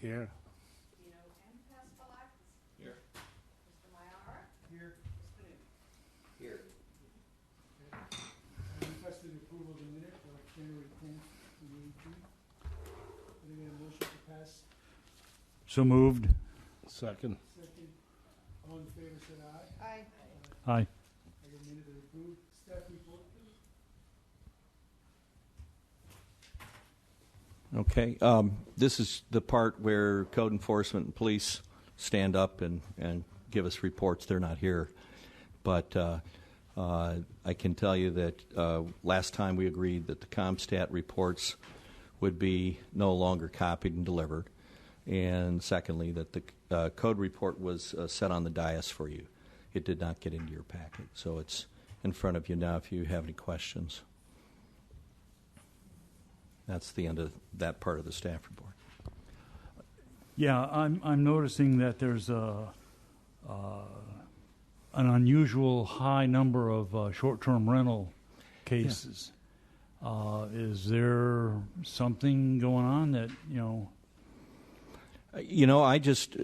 Here. Dino M. Pascalakis. Here. Mr. Mayara. Here. Mr. Newman. Here. I requested approval of the minute of January 10th, 2018. Can I get a motion to pass? So moved. Second. Second. All in favor, said aye. Aye. Aye. I get a minute to approve. Staff report, please. Okay. This is the part where code enforcement and police stand up and give us reports. They're not here. But I can tell you that last time we agreed that the CompStat reports would be no longer copied and delivered. And secondly, that the code report was set on the dais for you. It did not get into your packet. So it's in front of you now if you have any questions. That's the end of that part of the staff report. Yeah, I'm noticing that there's an unusual high number of short-term rental cases. Yeah. Is there something going on that, I just,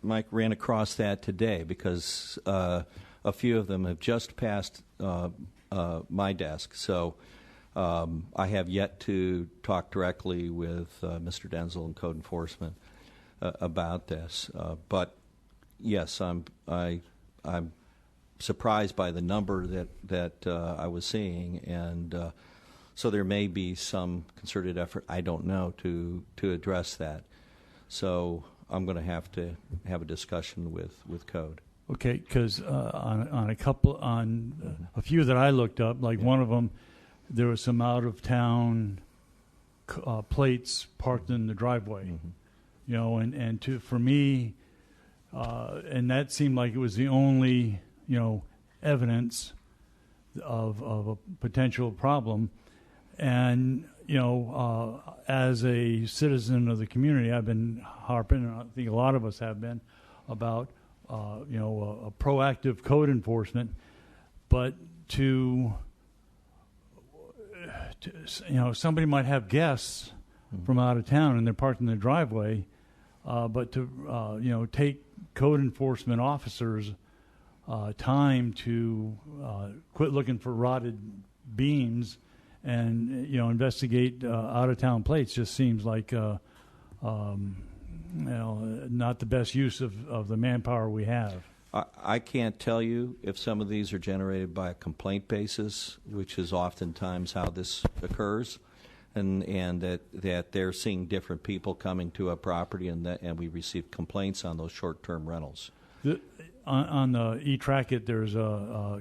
Mike, ran across that today because a few of them have just passed my desk. So I have yet to talk directly with Mr. Denzel and Code Enforcement about this. But yes, I'm surprised by the number that I was seeing, and so there may be some concerted effort, I don't know, to address that. So I'm going to have a discussion with Code. Okay, because on a few that I looked up, like one of them, there was some out of town plates parked in the driveway. Mm-hmm. For me, and that seemed like it was the only evidence of a potential problem. And as a citizen of the community, I've been harping, and I think a lot of us have been, about a proactive code enforcement. But somebody might have guests from out of town and they're parked in the driveway, but to take code enforcement officers time to quit looking for rotted beams and investigate out of town plates just seems like not the best use of the manpower we have. I can't tell you if some of these are generated by a complaint basis, which is oftentimes how this occurs, and that they're seeing different people coming to a property and we receive complaints on those short-term rentals. On the e-Track-It, there's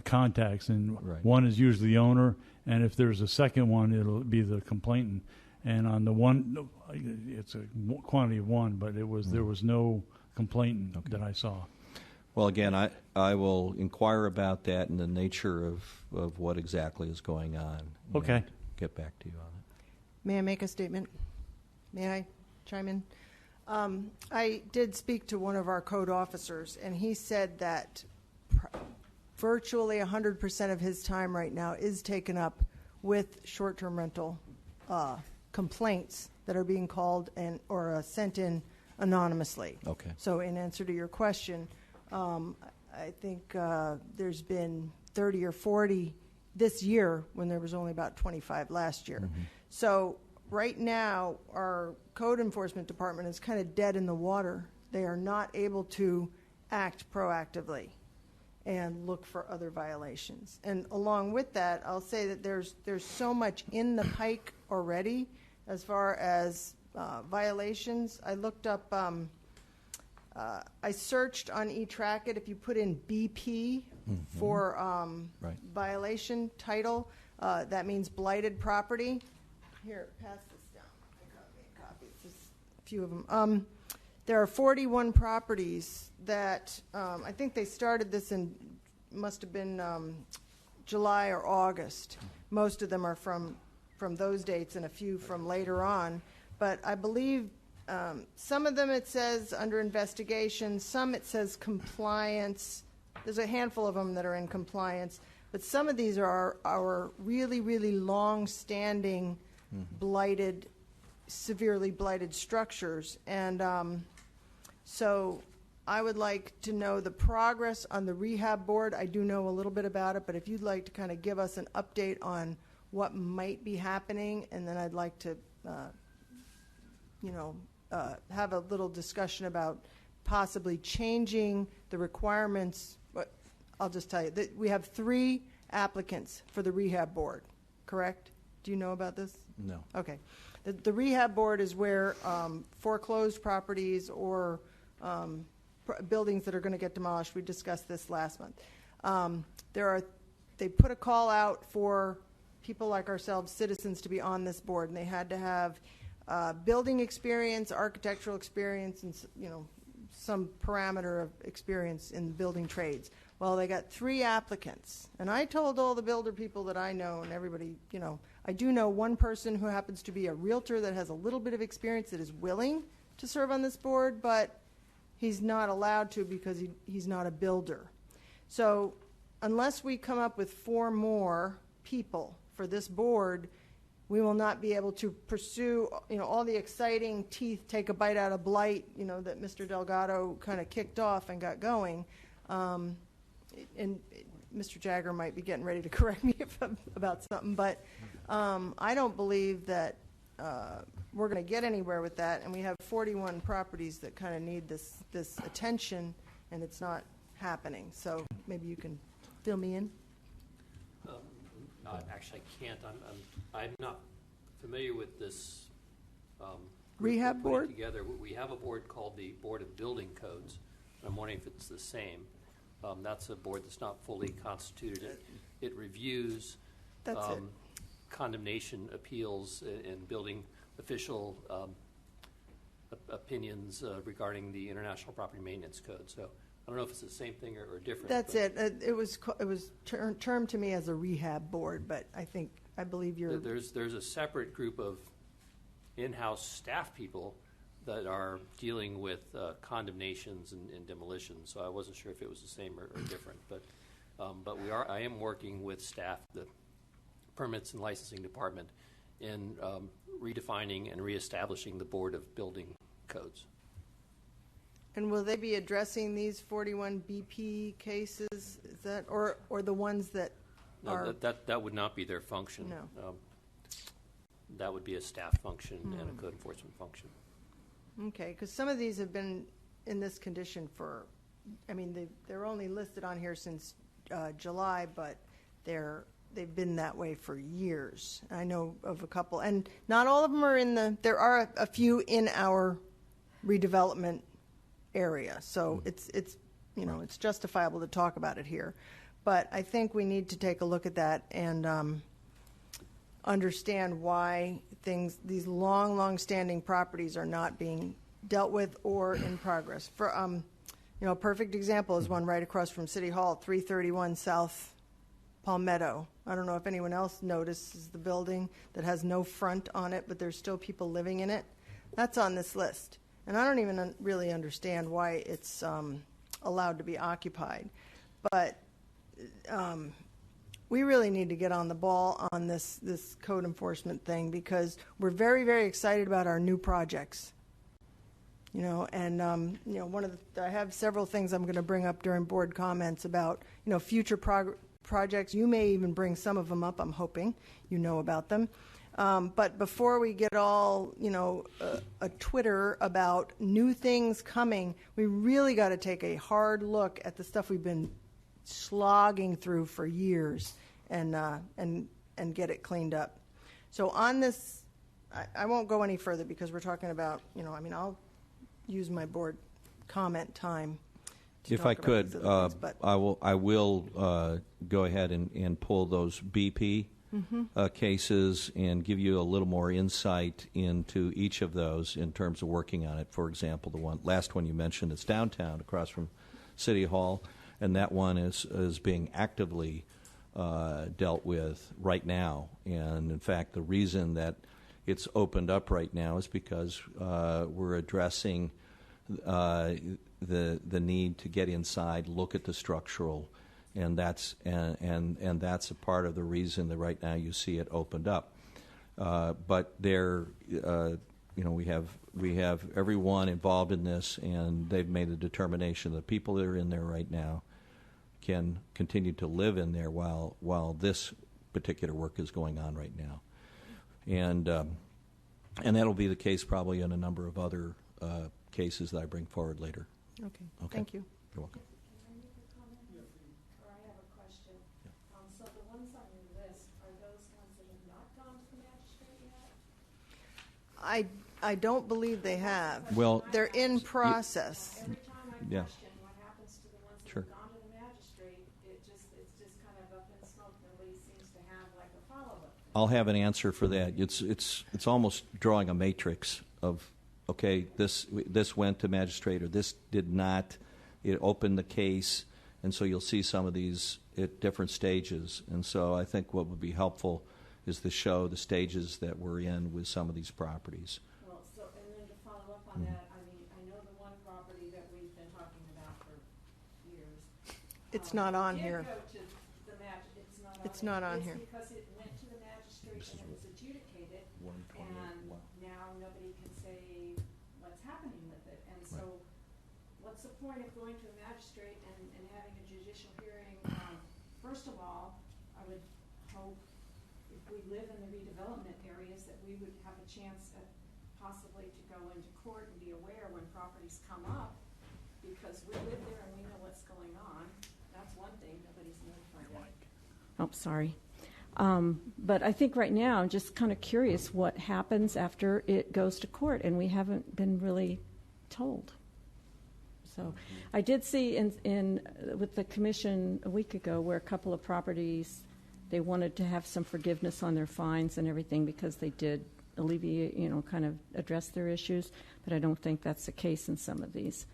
contacts, and right. One is usually the owner, and if there's a second one, it'll be the complainant. And on the one, it's a quantity of one, but there was no complainant that I saw. Well, again, I will inquire about that and the nature of what exactly is going on. Okay. Get back to you on it. May I make a statement? May I chime in? I did speak to one of our code officers, and he said that virtually 100% of his time right now is taken up with short-term rental complaints that are being called or sent in anonymously. Okay. So in answer to your question, I think there's been 30 or 40 this year when there was only about 25 last year. Mm-hmm. So right now, our code enforcement department is kind of dead in the water. They are not able to act proactively and look for other violations. And along with that, I'll say that there's so much in the pike already as far as violations. I looked up, I searched on e-Track-It. If you put in BP for right. violation title, that means blighted property. Here, pass this down. I got me a copy. It's just a few of them. There are 41 properties that I think they started this must have been July or August. Most of them are from those dates and a few from later on. But I believe some of them it says under investigation, some it says compliance. There's a handful of them that are in compliance. But some of these are our really, really long-standing blighted severely blighted structures. And so I would like to know the progress on the rehab board. I do know a little bit about it, but if you'd like to kind of give us an update on what might be happening, and then I'd like to, have a little discussion about possibly changing the requirements. But I'll just tell you that we have 3 applicants for the rehab board, correct? Do you know about this? No. Okay. The rehab board is where foreclosed properties or buildings that are going to get demolished. We discussed this last month. They put a call out for people like ourselves, citizens, to be on this board, and they had to have building experience, architectural experience, and some parameter of experience in building trades. Well, they got 3 applicants, and I told all the builder people that I know, and everybody, I do know one person who happens to be a realtor that has a little bit of experience that is willing to serve on this board, but he's not allowed to because he's not a builder. So unless we come up with 4 more people for this board, we will not be able to pursue, all the exciting teeth, take a bite out of blight, that Mr. Delgado kind of kicked off and got going. And Mr. Jagger might be getting ready to correct me about something, but I don't believe that we're going to get anywhere with that. And we have 41 properties that kind of need this attention, and it's not happening. So maybe you can fill me in. Actually, I can't. I'm not familiar with this Rehab board? Together, we have a board called the Board of Building Codes. I'm wondering if it's the same. That's a board that's not fully constituted. It reviews condemnation appeals and building official opinions regarding the International Property Maintenance Code. So I don't know if it's the same thing or different. That's it. It was termed to me as a rehab board, but I believe you're. There's a separate group of in-house staff people that are dealing with condemnations and demolitions. So I wasn't sure if it was the same or different. But I am working with staff, the permits and licensing department, in redefining and reestablishing the Board of Building Codes. And will they be addressing these 41 BP cases? Is that or the ones that are? That would not be their function. No. That would be a staff function and a code enforcement function. Okay, because some of these have been in this condition for, they're only listed on here since July, but they've been that way for years. I know of a couple, and not all of them are there are a few in our redevelopment area, so it's justifiable to talk about it here. But I think we need to take a look at that and understand why these long-standing properties are not being dealt with or in progress. For a perfect example is one right across from City Hall, 331 South Palmetto. I don't know if anyone else notices the building that has no front on it, but there's still people living in it. That's on this list. And I don't even really understand why it's allowed to be occupied. But we really need to get on the ball on this code enforcement thing, because we're very, very excited about our new projects. I have several things I'm going to bring up during board comments about, future projects. You may even bring some of them up. I'm hoping you know about them. But before we get all, a Twitter about new things coming, we really got to take a hard look at the stuff we've been slogging through for years and get it cleaned up. So on this, I won't go any further because we're talking about, I'll use my board comment time. If I could, I will go ahead and pull those BP cases and give you a little more insight into each of those in terms of working on it. For example, the last one you mentioned is downtown across from City Hall, and that one is being actively dealt with right now. And in fact, the reason that it's opened up right now is because we're addressing the need to get inside, look at the structural, and that's a part of the reason that right now you see it opened up. But we have everyone involved in this, and they've made the determination that people that are in there right now can continue to live in there while this particular work is going on right now, and that'll be the case probably in a number of other cases that I bring forward later. Okay, Okay. thank you. You're welcome. Can I make a comment? Or I have a question. So the ones on your list, are those ones that have not gone to the magistrate yet? I don't believe they have. Well, They're in process. Every time I Yeah. question what happens to the ones that Sure. have gone to the magistrate, it's just kind of up in smoke. Nobody seems to have like a follow-up. I'll have an answer for that. It's almost drawing a matrix of, okay, this went to magistrate or this did not. It opened the case, and so you'll see some of these at different stages. And so I think what would be helpful is to show the stages that we're in with some of these properties. Well, and then to follow up on that, I mean, I know the one property that we've been talking about for years. It's not on here. Did go to the It's not on here. It's because it went to the magistrate and it was adjudicated, and now nobody can say what's happening with it. And so, what's the point of going to a magistrate and having a judicial hearing? First of all, I would hope if we live in the redevelopment areas that we would have a chance possibly to go into court and be aware when properties come up, because we live there and we know what's going on. That's one thing, nobody's notified. Oh, sorry. But I think right now I'm just kind of curious what happens after it goes to court, and we haven't been really told. So I did see in with the commission a week ago where a couple of properties, they wanted to have some forgiveness on their fines and everything because they did alleviate, kind of address their issues, but I don't think that's the case in some of these.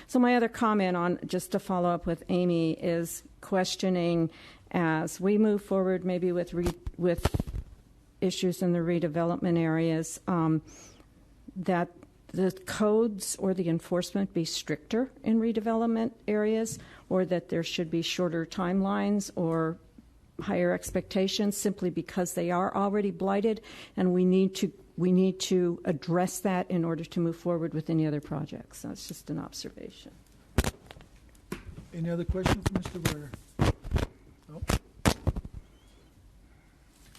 So my other comment on, just to follow up with Amy, is questioning as we move forward maybe with issues in the redevelopment areas, that the codes or the enforcement be stricter in redevelopment areas, or that there should be shorter timelines or higher expectations simply because they are already blighted, and we need to address that in order to move forward with any other projects. That's just an observation. Any other questions, Mr. Berger? No?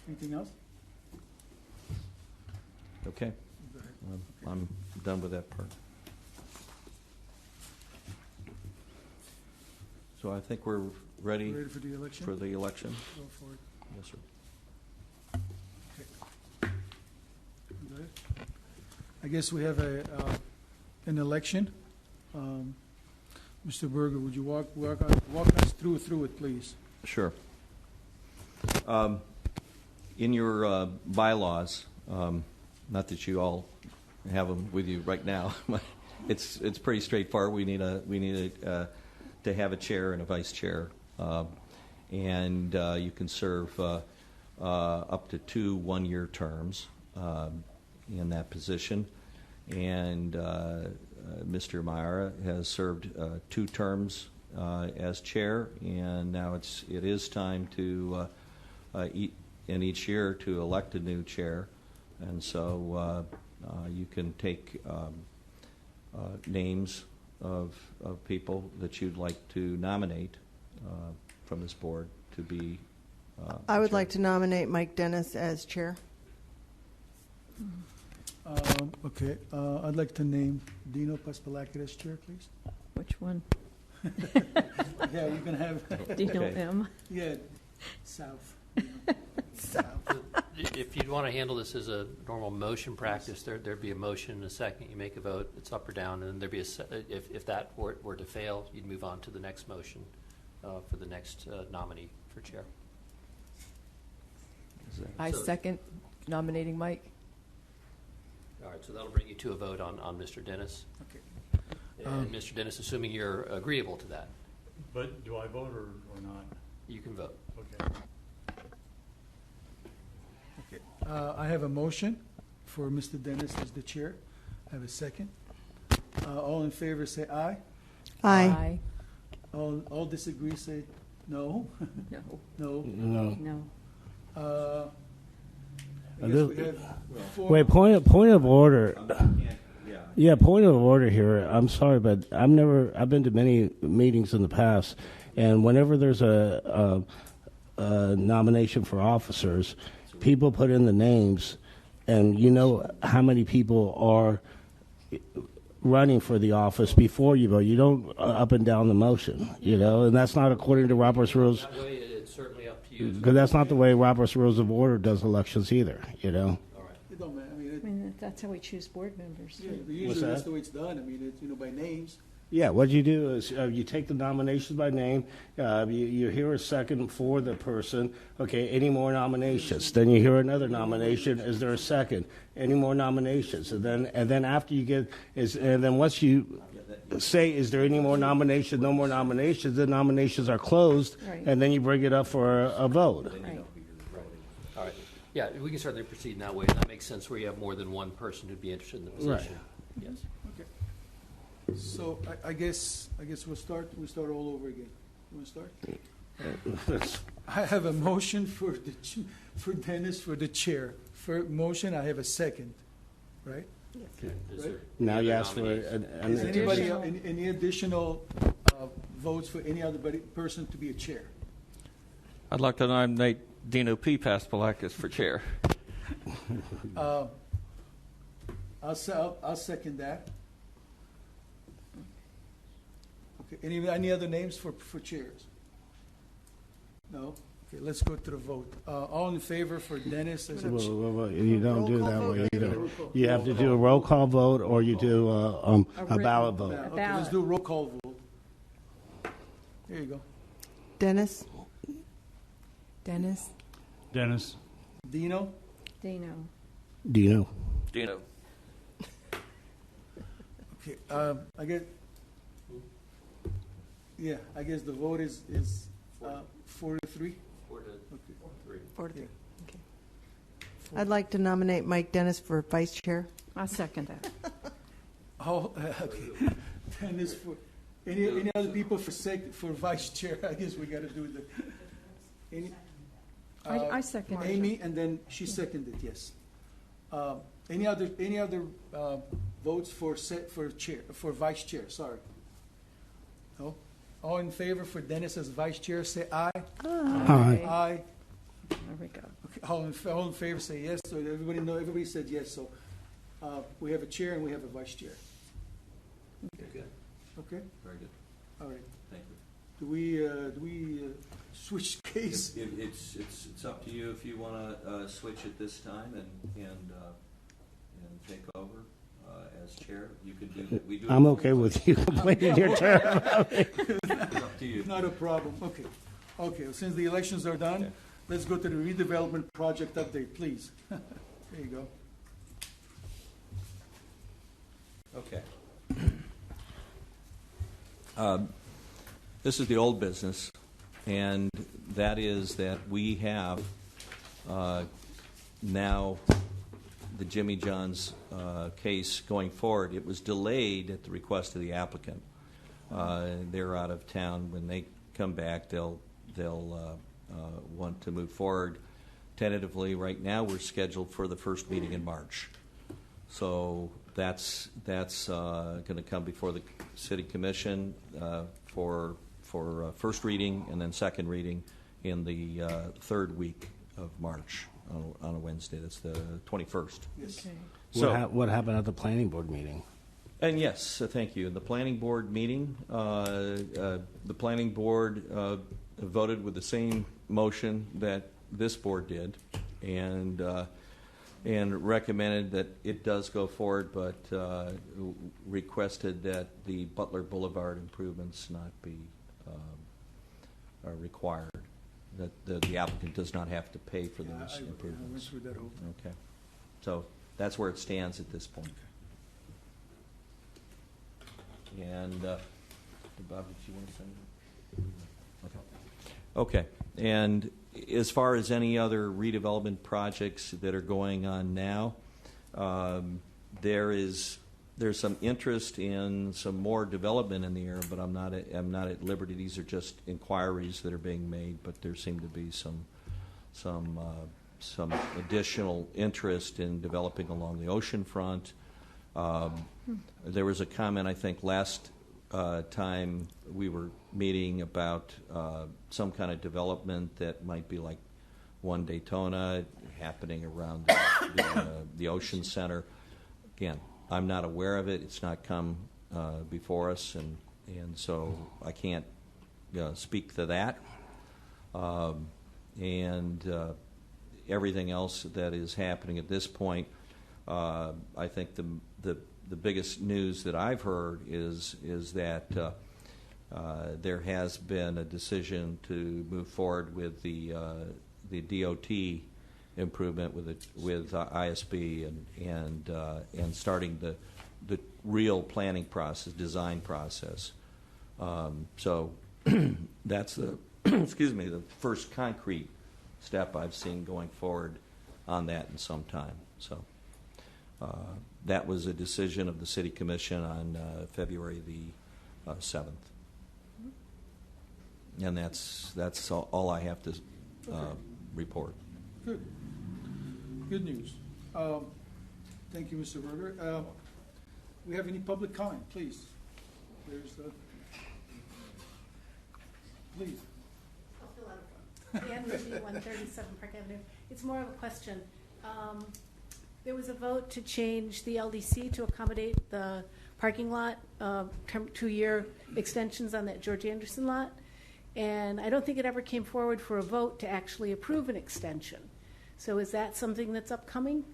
Anything else? Okay. Go ahead. I'm done with that part. So I think we're ready Ready for the election? for the election. Go for it. Yes, sir. Go ahead. I guess we have an election. Mr. Berger, would you walk us through it, please? Sure. In your bylaws, not that you all have them with you right now, but it's pretty straightforward. We need to have a chair and a vice chair, and you can serve up to 2 one-year terms in that position. And Mr. Myra has served 2 terms as chair, and now it is time to in each year to elect a new chair, and so you can take names of people that you'd like to nominate from this board to be. I would like to nominate Mike Dennis as chair. Okay. I'd like to name Dino Paspalakis as chair, please. Which one? Yeah, you can have. Dino Okay. M. Yeah, south. If you'd want to handle this as a normal motion practice, there'd be a motion in a second. You make a vote, it's up or down, and then there'd be if that were to fail, you'd move on to the next motion for the next nominee for chair. I So- second nominating Mike. All right, so that'll bring you to a vote on Mr. Dennis. Okay. And Mr. Dennis, assuming you're agreeable to that, But do I vote or not? you can vote. Okay. Okay. I have a motion for Mr. Dennis as the chair. I have a second. All in favor say aye. Aye. All disagree say no. No. No. No. I guess we have four. Wait, point of order. Yeah, point of order here. I'm sorry, but I've been to many meetings in the past, and whenever there's a nomination for officers, people put in the names, and you know how many people are running for the office before you vote. You don't up and down the motion, you know, and that's not according to Robert's rules. That way, it's certainly up to you. Because that's not the way Robert's Rules of Order does elections either, you know. All right. It don't matter. I mean, I mean, that's how we choose board members. yeah, too. but usually that's the way it's done. I mean, it's, by names. Yeah, what you do is you take the nominations by name. You hear a second for the person. Okay, any more nominations? Then you hear another nomination. Is there a second? Any more nominations? And then after you get and then once you say, is there any more nominations? No more nominations. The nominations are closed, Right. and then you bring it up for a vote. Right. All right. Yeah, we can certainly proceed in that way. That makes sense where you have more than one person who'd be interested in the position. Yes. Okay. So I guess we'll start all over again. You want to start? I have a motion for Dennis for the chair. For motion, I have a second, right? Is there Now any you other ask for nominations? Is anybody Additional. any additional votes for any other person to be a chair? I'd like to nominate Dino P. Paspalakis for chair. I'll second that. Okay. Any other names for chairs? No. Okay. Let's go to the vote. All in favor for Dennis as a chair? Well, you don't do it that way either. Roll call. You have to do a roll call vote, or you do a ballot vote. Okay, let's ballot. do a roll call vote. There you go. Dennis? Dennis? Dennis? Dino? Dino. Dino. Dino. Okay. I guess. Yeah, I guess the vote is 4-3. 4-3. 4-3. Okay. I'd like to nominate Mike Dennis for vice chair. I second that. Oh, okay. Dennis for any other people for vice chair? I guess we got to do the. Any, I second it. Amy, and then she seconded. Yes. Any other votes for vice chair? Sorry. No. All in favor for Dennis as vice chair, say aye. Aye. Aye. There we go. Okay. All in favor, say yes. So everybody said yes. So we have a chair and we have a vice chair. Okay, good. Okay. Very good. All right. Thank you. Do we switch case? It's up to you if you want to switch at this time and take over as chair. You could do that. We do. I'm okay with you completing your term. It's up to you. Not a problem. Okay. Okay. Well, since the elections are done, Okay. let's go to the redevelopment project update, please. There you go. Okay. This is the old business, and that is that we have now the Jimmy John's case going forward. It was delayed at the request of the applicant. They're out of town. When they come back, they'll want to move forward. Tentatively, right now, we're scheduled for the first meeting in March. So that's going to come before the City Commission for first reading and then second reading in the third week of March on a Wednesday. That's the 21st. Yes. Okay. So, What happened at the planning board meeting? and yes, thank you. The planning board meeting, the planning board voted with the same motion that this board did, and recommended that it does go forward, but requested that the Butler Boulevard improvements not be required. That the applicant does not have to pay for Yeah, those I went improvements. through that whole. Okay, so that's where it stands at this point. And Bob, did you want to say anything? Okay. And as far as any other redevelopment projects that are going on now, there's some interest in some more development in the area, but I'm not at liberty. These are just inquiries that are being made, but there seem to be some some additional interest in developing along the ocean front. There was a comment, I think, last time we were meeting about some kind of development that might be like One Daytona happening around the Ocean Center. Again, I'm not aware of it. It's not come before us, and so I can't speak to that. Everything else that is happening at this point, I think the biggest news that I've heard is that there has been a decision to move forward with the DOT improvement with ISB and starting the real planning process, design process. So that's the the first concrete step I've seen going forward on that in some time. So that was a decision of the City Commission on February the 7th. And that's all I have to report. Good. Good news. Thank you, Mr. Berger. We have any public comment, please? There's please. Ann Ruby, 137 Park Avenue. It's more of a question. There was a vote to change the LDC to accommodate the parking lot, 2-year extensions on that George Anderson lot. And I don't think it ever came forward for a vote to actually approve an extension. So is that something that's upcoming?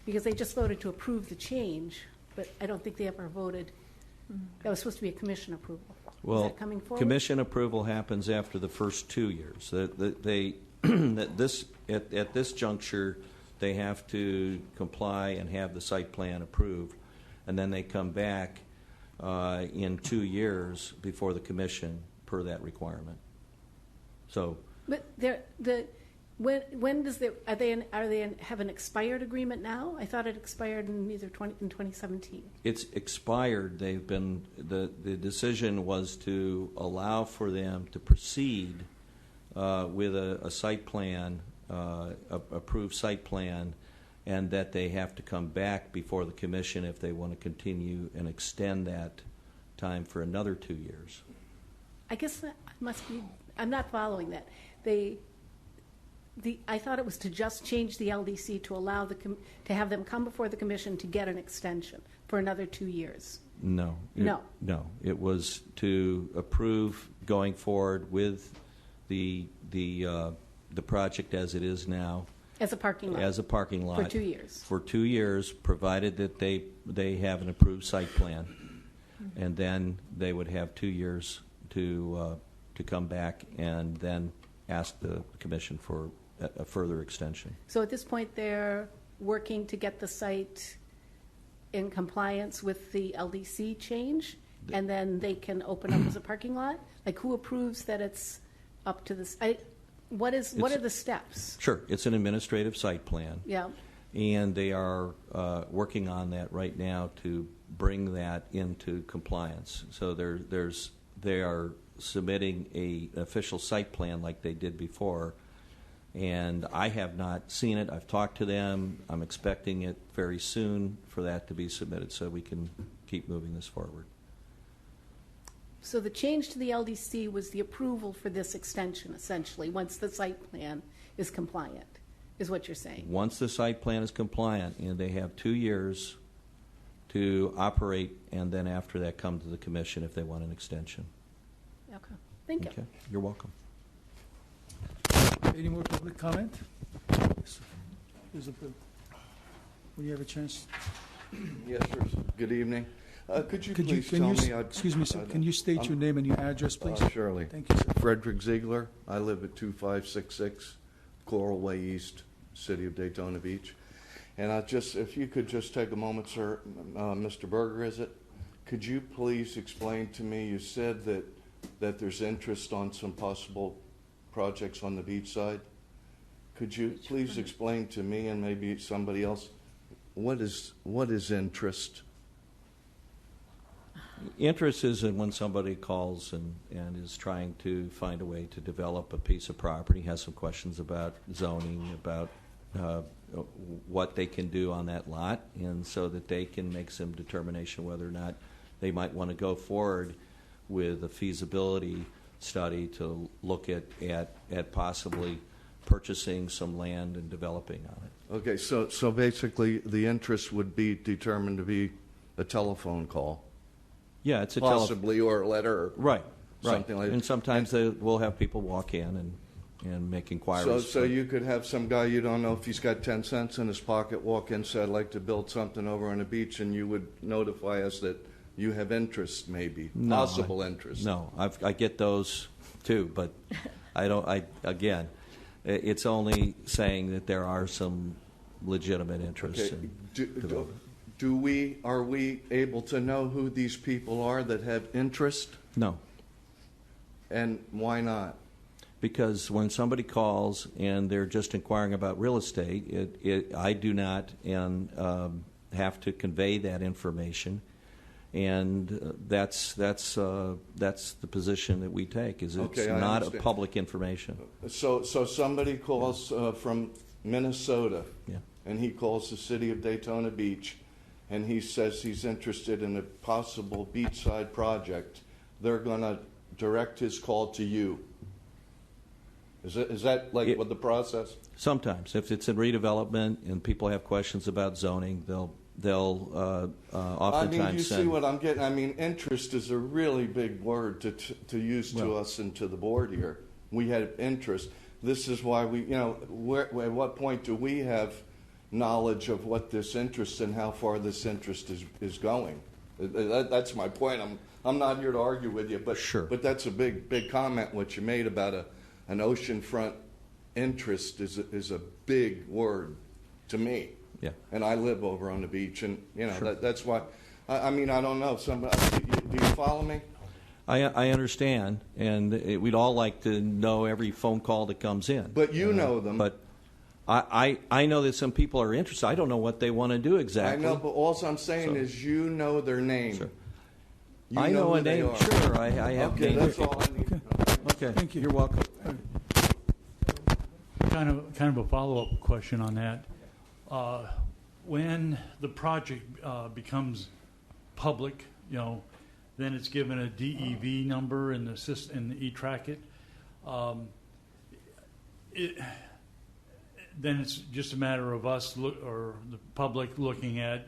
Because they just voted to approve the change, but I don't think they ever voted. That was supposed to be a commission approval. Well, is that coming forward? Commission approval happens after the first 2 years. At this juncture, they have to comply and have the site plan approved, and then they come back in 2 years before the commission per that requirement. So, but when does are they have an expired agreement now? I thought it expired in either 2017. It's expired. They've been the decision was to allow for them to proceed with a site plan, approved site plan, and that they have to come back before the commission if they want to continue and extend that time for another 2 years. I guess that must be. I'm not following that. I thought it was to just change the LDC to allow to have them come before the commission to get an extension for another 2 years. No. No. It was to approve going forward with the project as it is now. As a parking lot. As a parking lot. For 2 years. For 2 years, provided that they have an approved site plan, and then they would have 2 years to come back and then ask the commission for a further extension. So at this point, they're working to get the site in compliance with the LDC change, and then they can open up as a parking lot? Like, who approves that it's up to this? What are the steps? Sure. It's an administrative site plan. Yeah. And they are working on that right now to bring that into compliance. So they are submitting an official site plan like they did before, and I have not seen it. I've talked to them. I'm expecting it very soon for that to be submitted so we can keep moving this forward. So the change to the LDC was the approval for this extension, essentially, once the site plan is compliant, is what you're saying? Once the site plan is compliant, and they have 2 years to operate, and then after that come to the commission if they want an extension. Okay. Thank you. Okay. You're welcome. Any more public comment? When you have a chance. Yes, sir. Good evening. Could you please can tell you, me? excuse me, sir. Can you state your name and your address, please? Surely. Thank you, sir. Frederick Ziegler. I live at 2566 Coral Way East, City of Daytona Beach. And if you could just take a moment, sir, Mr. Berger, is it? Could you please explain to me? You said that there's interest on some possible projects on the beach side. Could you please explain to me and maybe somebody else what is interest? Interest is in when somebody calls and is trying to find a way to develop a piece of property, has some questions about zoning, about what they can do on that lot, and so that they can make some determination whether or not they might want to go forward with a feasibility study to look at possibly purchasing some land and developing on it. Okay, so basically the interest would be determined to be a telephone call. Yeah, it's a possibly or a letter or right, something like that. And sometimes we'll have people walk in and make inquiries. So you could have some guy you don't know if he's got 10 cents in his pocket walk in, say, I'd like to build something over on the beach, and you would notify us that you have interest, maybe, possible interest. No, I get those too, but again, it's only saying that there are some legitimate interests. Okay. Are we able to know who these people are that have interest? No. And why not? Because when somebody calls and they're just inquiring about real estate, I do not have to convey that information, and that's the position that we take. Is it's not a public information. So somebody calls from Minnesota, yeah, and he calls the city of Daytona Beach, and he says he's interested in a possible beachside project. They're going to direct his call to you. Is that like what the process? Sometimes, if it's in redevelopment and people have questions about zoning, they'll oftentimes. I mean, you see what I'm getting. I mean, interest is a really big word to use to us and to the board here. We had interest. This is why we, at what point do we have knowledge of what this interest and how far this interest is going? That's my point. I'm not here to argue with you, but sure. But that's a big comment what you made about an oceanfront interest is a big word to me. Yeah. And I live over on the beach, and sure. That's why. I mean, I don't know. Do you follow me? I understand, and we'd all like to know every phone call that comes in. But you know them. But I know that some people are interested. I don't know what they want to do exactly. I know, but all I'm saying is you know their name. Sure. You I know a name. Sure, I have okay, names. that's all I need. Okay, Thank you. You're welcome. Kind of a follow-up question on that. When the project becomes public, then it's given a DEV number in the system, in the e-track-it. Then it's just a matter of us or the public looking at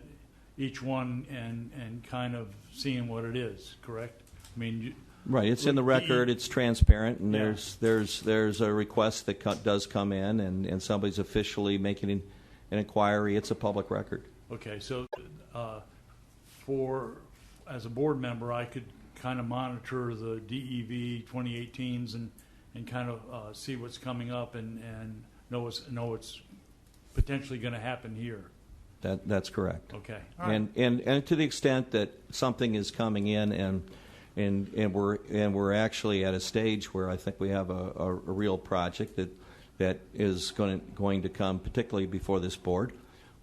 each one and kind of seeing what it is. Correct? I mean. Right, it's in the record. It's transparent, and there's a request that does come in, and somebody's officially making an inquiry. It's a public record. Okay, so as a board member, I could kind of monitor the DEV 2018s and kind of see what's coming up and know what's potentially going to happen here. That's correct. Okay, all right. And to the extent that something is coming in and we're actually at a stage where I think we have a real project that is going to come, particularly before this board,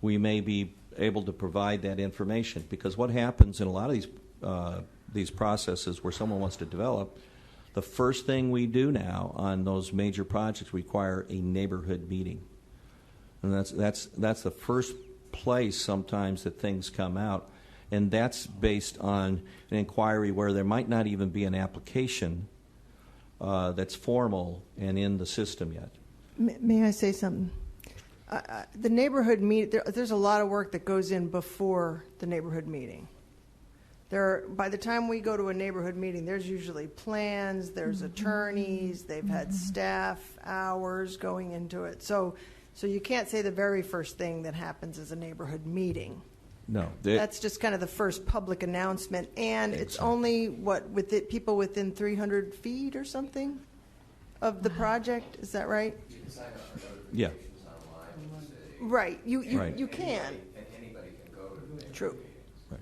we may be able to provide that information, because what happens in a lot of these processes where someone wants to develop, the first thing we do now on those major projects require a neighborhood meeting, and that's the first place sometimes that things come out. And that's based on an inquiry where there might not even be an application that's formal and in the system yet. May I say something? The neighborhood meeting, there's a lot of work that goes in before the neighborhood meeting. By the time we go to a neighborhood meeting, there's usually plans, there's attorneys, they've had staff hours going into it. So you can't say the very first thing that happens is a neighborhood meeting. No, that's just kind of the first public announcement, and it's only people within 300 feet or something of the project. Is that right? You can sign up for notifications yeah. online. Right. You And can. anybody can go to the True. Right.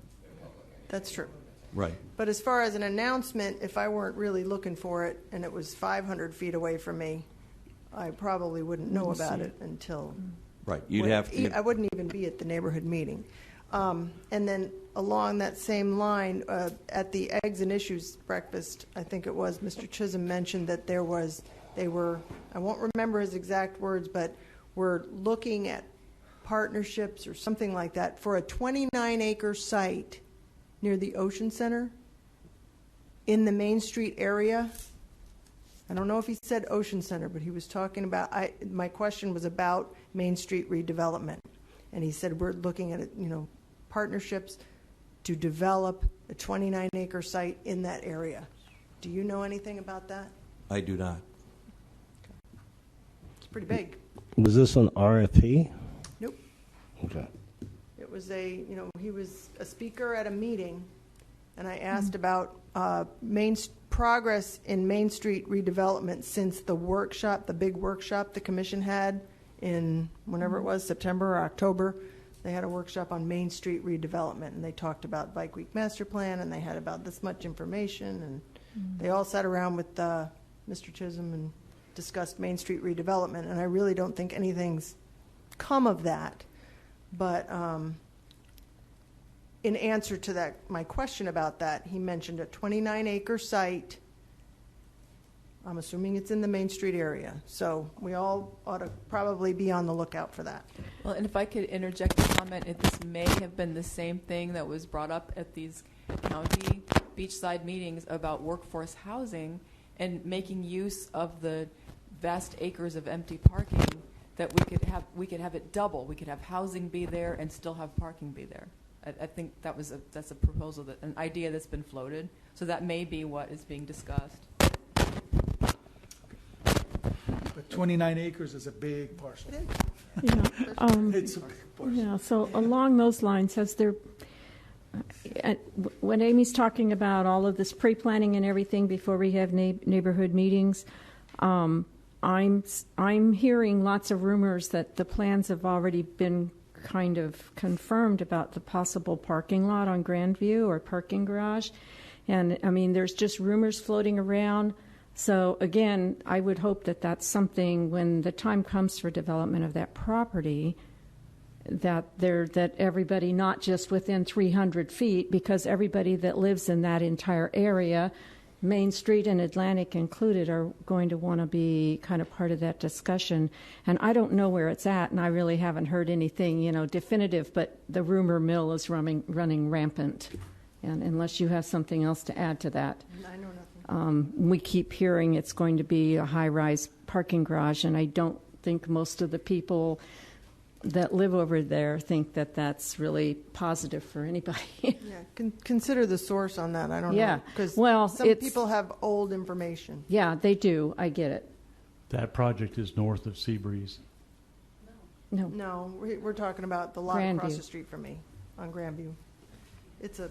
That's true. Right. But as far as an announcement, if I weren't really looking for it and it was 500 feet away from me, I probably wouldn't know about it until. Right. I I wouldn't even be at the neighborhood meeting. And then along that same line, at the Eggs and Issues breakfast, I think it was, Mr. Chisholm mentioned that they were, I won't remember his exact words, but we're looking at partnerships or something like that for a 29-acre site near the Ocean Center in the Main Street area. I don't know if he said Ocean Center, but he was talking about, my question was about Main Street redevelopment. And he said we're looking at, partnerships to develop a 29-acre site in that area. Do you know anything about that? I do not. It's pretty big. Was this an RFP? Nope. Okay. It was he was a speaker at a meeting, and I asked about progress in Main Street redevelopment since the workshop, the big workshop the commission had in whenever it was, September or October. They had a workshop on Main Street redevelopment, and they talked about Bike Week Master Plan, and they had about this much information, and they all sat around with Mr. Chisholm and discussed Main Street redevelopment, and I really don't think anything's come of that. But in answer to my question about that, he mentioned a 29-acre site. I'm assuming it's in the Main Street area. So we all ought to probably be on the lookout for that. Well, and if I could interject a comment, this may have been the same thing that was brought up at these county beachside meetings about workforce housing and making use of the vast acres of empty parking that we could have it double. We could have housing be there and still have parking be there. I think that's a proposal, an idea that's been floated. So that may be what is being discussed. But 29 acres is a big parcel. Yeah. It's a big parcel. Yeah. So along those lines, has there, when Amy's talking about all of this pre-planning and everything before we have neighborhood meetings, I'm hearing lots of rumors that the plans have already been kind of confirmed about the possible parking lot on Grandview or parking garage. And I mean, there's just rumors floating around. So again, I would hope that that's something when the time comes for development of that property, that everybody, not just within 300 feet, because everybody that lives in that entire area, Main Street and Atlantic included, are going to want to be kind of part of that discussion. And I don't know where it's at, and I really haven't heard anything, definitive, but the rumor mill is running rampant. And unless you have something else to add to that. I know nothing. We keep hearing it's going to be a high-rise parking garage, and I don't think most of the people that live over there think that that's really positive for anybody. Yeah, consider the source on that. I don't know. Yeah, Because some people have old information. Yeah, they do. I get it. That project is north of Seabreeze. No. No, we're talking about the lot Grandview. across the street from me on Grandview. It's a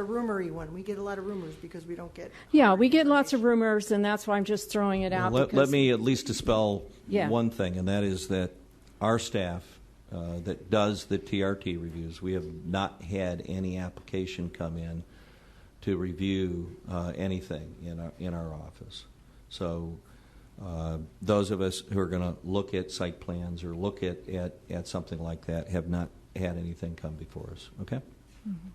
rumory one. We get a lot of rumors because we don't get. Yeah, we get lots of rumors, and that's why I'm just throwing it out. Let me at least dispel Yeah. one thing, and that is that our staff that does the TRT reviews, we have not had any application come in to review anything in our office. So those of us who are going to look at site plans or look at something like that have not had anything come before us. Okay? Mm-hmm.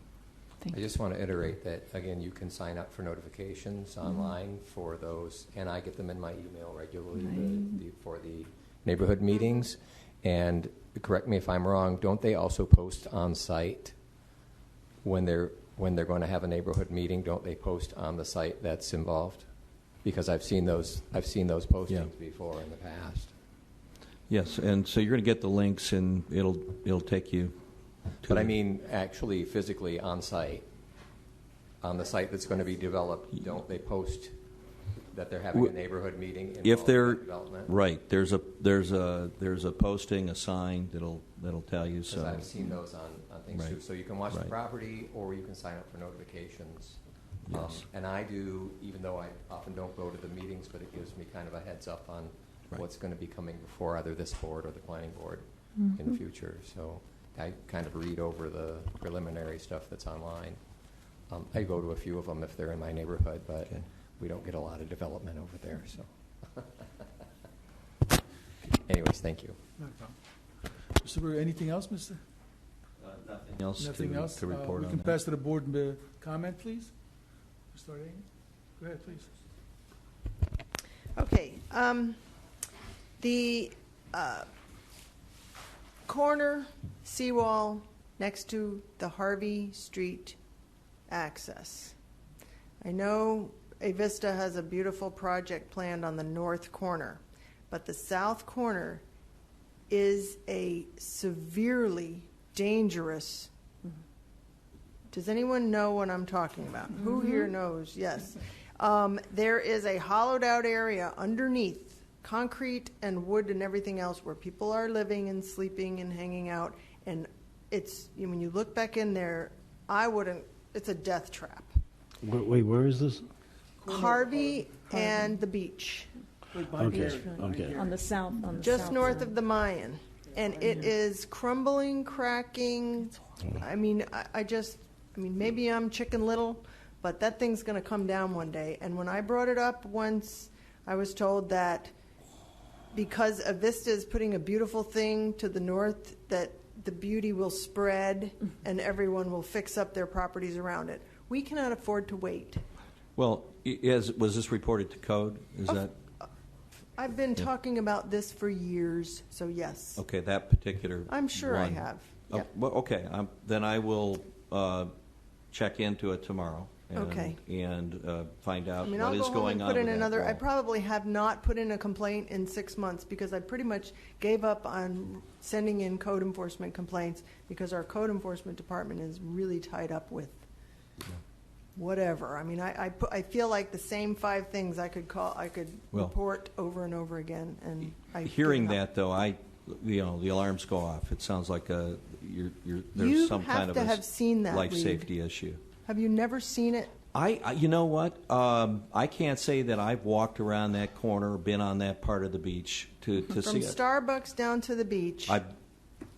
I just want to iterate that, again, you can sign up for notifications online for those, and I get them in my email regularly for the neighborhood meetings. And correct me if I'm wrong, don't they also post on site when they're going to have a neighborhood meeting? Don't they post on the site that's involved? Because I've seen those postings before in the past. Yes, and so you're going to get the links, and it'll take you. But I mean, actually, physically on site, on the site that's going to be developed, don't they post that they're having a neighborhood meeting? If they're development? right, there's a posting, a sign that'll tell you. So I've seen those on things too. So you can watch the Right. property, or you can sign up for notifications. Yes. And I do, even though I often don't go to the meetings, but it gives me kind of a heads up on what's going to be coming before either this board or the planning board in the future. So I kind of read over the preliminary stuff that's online. I go to a few of them if they're in my neighborhood, but we don't get a lot of development over there. So, anyways, thank you. No problem. Mr. Brewer, anything else, Mr.? Nothing. else Nothing else? to report we on can that? pass to the board comment, please. Mr. Amy? Go ahead, please. Okay. The corner seawall next to the Harvey Street access. I know Avista has a beautiful project planned on the north corner, but the south corner is a severely dangerous. Does anyone know what I'm talking about? Who here knows? Yes. There is a hollowed out area underneath, concrete and wood and everything else, where people are living and sleeping and hanging out. And when you look back in there, it's a death trap. Wait, where is this? Harvey and the beach. Okay. On the south, Just south north side. of the Mayan. And it is crumbling, cracking. I mean, maybe I'm Chicken Little, but that thing's going to come down one day. And when I brought it up once, I was told that because Avista is putting a beautiful thing to the north, that the beauty will spread and everyone will fix up their properties around it. We cannot afford to wait. Well, was this reported to code? I've been talking about this for years, so yes. Okay, that particular I'm sure I one. have. Oh, Yep. well, okay, then I will check into it tomorrow. Okay. And find out I'll what is go home going and on put in with that another. I wall. probably have not put in a complaint in 6 months because I pretty much gave up on sending in code enforcement complaints because our code enforcement department is really tied up with whatever. I mean, I feel like the same 5 things I could report over and over again, and Hearing that though, the alarms go off. It sounds like there's some kind of have to have seen that, life Reed. safety issue. Have you never seen it? You know what? I can't say that I've walked around that corner, been on that part of the beach to From see it. Starbucks down to the beach.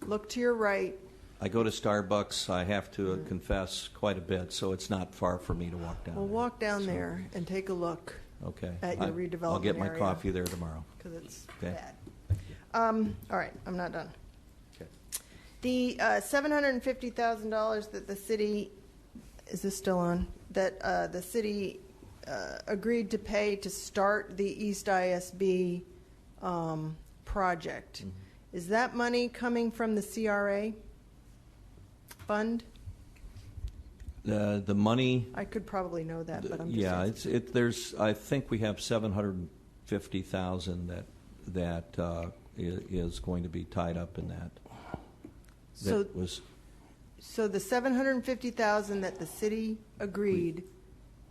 Look to your right. I go to Starbucks. I have to confess quite a bit, so it's not far for me to walk down. Well, there. walk down there and take a look. Okay. At your redevelopment I'll get my area. coffee there tomorrow. Because it's Okay. bad. All right, I'm not done. Okay. The $750,000 that the city, is this still on? That the city agreed to pay to start the East ISB project. Is that money coming from the CRA fund? The money. I could probably know that, but I'm just Yeah, there's. I think we have $750,000 that is going to be tied up in that. So the $750,000 that the city agreed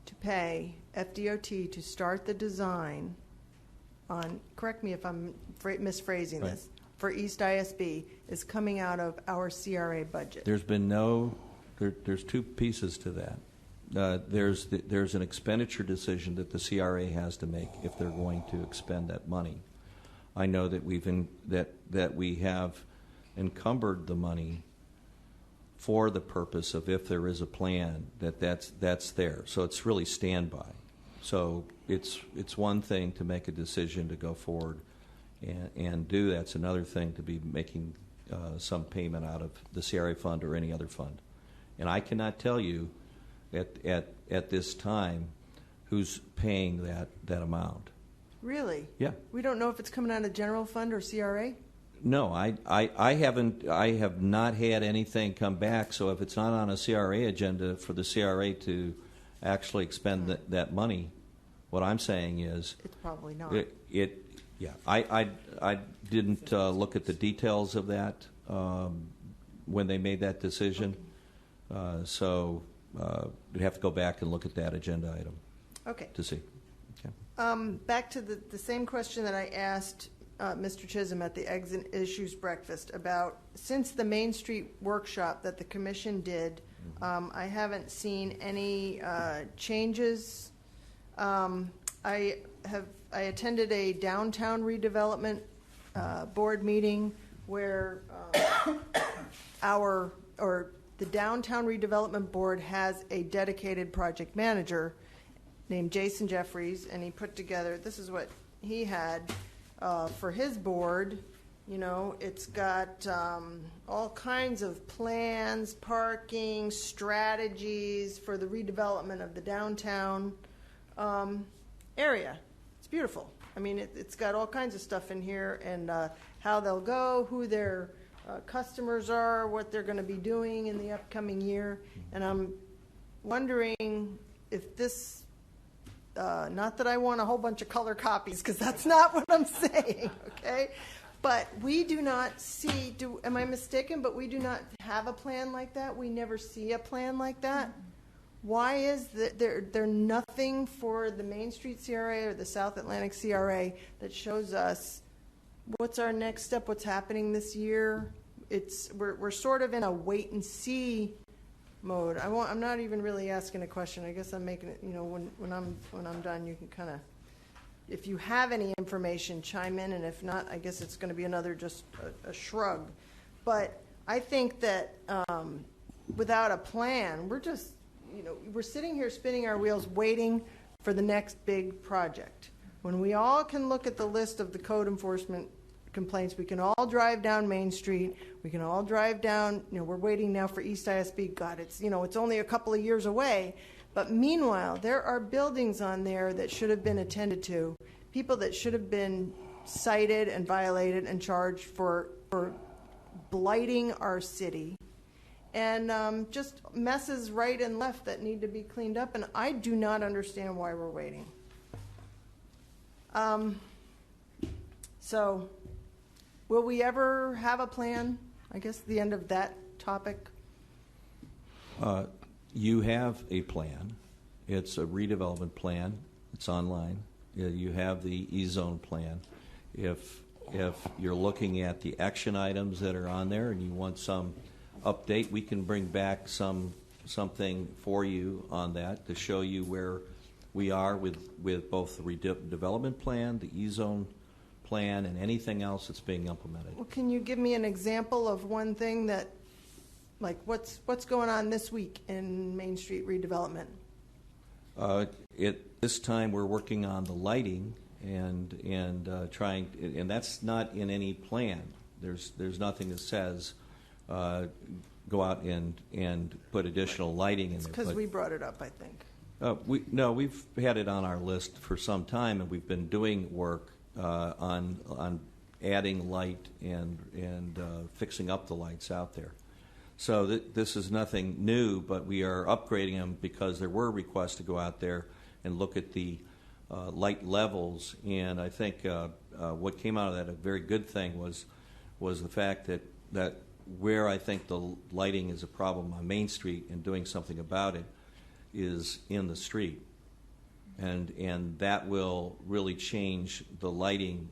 to pay FDOT to start the design on, correct me if I'm misphrasing this, for East ISB is coming out of our CRA budget. There's been there's 2 pieces to that. There's an expenditure decision that the CRA has to make if they're going to expend that money. I know that that we have encumbered the money for the purpose of if there is a plan that's there. So it's really standby. So it's one thing to make a decision to go forward and do that. It's another thing to be making some payment out of the CRA fund or any other fund. And I cannot tell you at this time who's paying that amount. Really? Yeah. We don't know if it's coming out of general fund or CRA? No, I have not had anything come back. So if it's not on a CRA agenda for the CRA to actually expend that money, what I'm saying is it's probably not. I didn't look at the details of that when they made that decision. So we'd have to go back and look at that agenda item. Okay. To see. Okay. Back to the same question that I asked Mr. Chisholm at the Eggs and Issues Breakfast about, since the Main Street workshop that the commission did, I haven't seen any changes. I attended a downtown redevelopment board meeting where the downtown redevelopment board has a dedicated project manager named Jason Jeffries, and he put together, this is what he had for his board, You know, it's got all kinds of plans, parking, strategies for the redevelopment of the downtown area. It's beautiful. I mean, it's got all kinds of stuff in here, and how they'll go, who their customers are, what they're going to be doing in the upcoming year. And I'm wondering if this, not that I want a whole bunch of color copies, because that's not what I'm saying, okay? But we do not see, am I mistaken, but we do not have a plan like that? We never see a plan like that? Why is there nothing for the Main Street CRA or the South Atlantic CRA that shows us what's our next step, what's happening this year? We're sort of in a wait and see mode. I'm not even really asking a question. I guess I'm making it, you know, when I'm done, you can kind of, if you have any information, chime in, and if not, I guess it's going to be another just a shrug. But I think that without a plan, we're just, you know, we're sitting here spinning our wheels waiting for the next big project. When we all can look at the list of the code enforcement complaints, we can all drive down Main Street, we can all drive down, you know, we're waiting now for East ISB. God, it's, you know, it's only a couple of years away. But meanwhile, there are buildings on there that should have been attended to, people that should have been cited and violated and charged for blighting our city. And just messes right and left that need to be cleaned up, and I do not understand why we're waiting. So, will we ever have a plan? I guess the end of that topic. You have a plan. It's a redevelopment plan. It's online. You have the E-zone plan. If you're looking at the action items that are on there and you want some update, we can bring back something for you on that to show you where we are with both the redevelopment plan, the E-zone plan, and anything else that's being implemented. Well, can you give me an example of one thing that, like, what's going on this week in Main Street redevelopment? This time we're working on the lighting and trying, and that's not in any plan. There's nothing that says go out and put additional lighting in there. Because we brought it up, I think. We've had it on our list for some time, and we've been doing work on adding light and fixing up the lights out there. So this is nothing new, but we are upgrading them because there were requests to go out there and look at the light levels. And I think what came out of that, a very good thing, was the fact that where I think the lighting is a problem on Main Street and doing something about it is in the street. And that will really change the lighting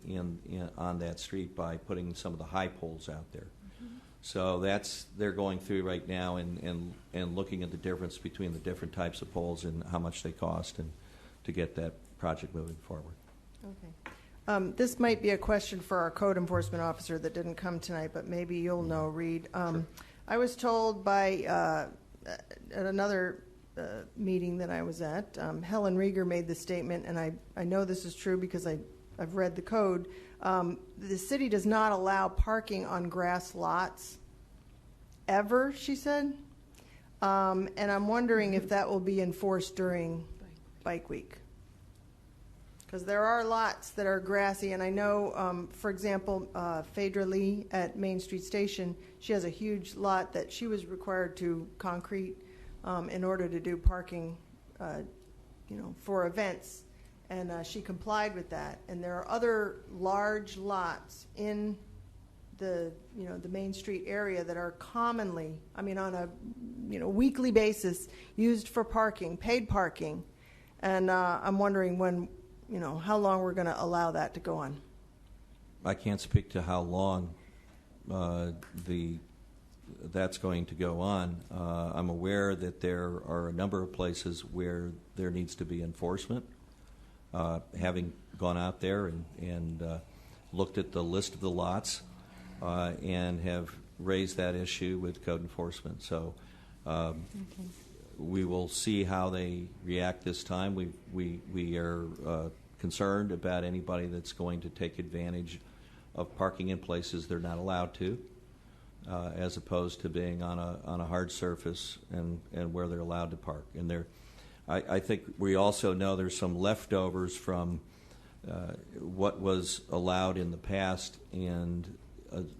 on that street by putting some of the high poles out there. Mm-hmm. So they're going through right now and looking at the difference between the different types of poles and how much they cost, and to get that project moving forward. Okay. This might be a question for our code enforcement officer that didn't come tonight, but maybe you'll know, Reed. Sure. I was told by at another meeting that I was at, Helen Rieger made the statement, and I know this is true because I've read the code. The city does not allow parking on grass lots ever, she said. And I'm wondering if that will be enforced during Bike Week. Because there are lots that are grassy, and I know, for example, Phaedra Lee at Main Street Station, she has a huge lot that she was required to concrete in order to do parking, for events, and she complied with that. And there are other large lots in the Main Street area that are commonly, on a weekly basis, used for parking, paid parking, and I'm wondering when. How long we're going to allow that to go on. I can't speak to how long that's going to go on. I'm aware that there are a number of places where there needs to be enforcement. Having gone out there and looked at the list of the lots and have raised that issue with code enforcement. So we will see how they react this time. We are concerned about anybody that's going to take advantage of parking in places they're not allowed to, as opposed to being on a hard surface and where they're allowed to park. And I think we also know there's some leftovers from what was allowed in the past, and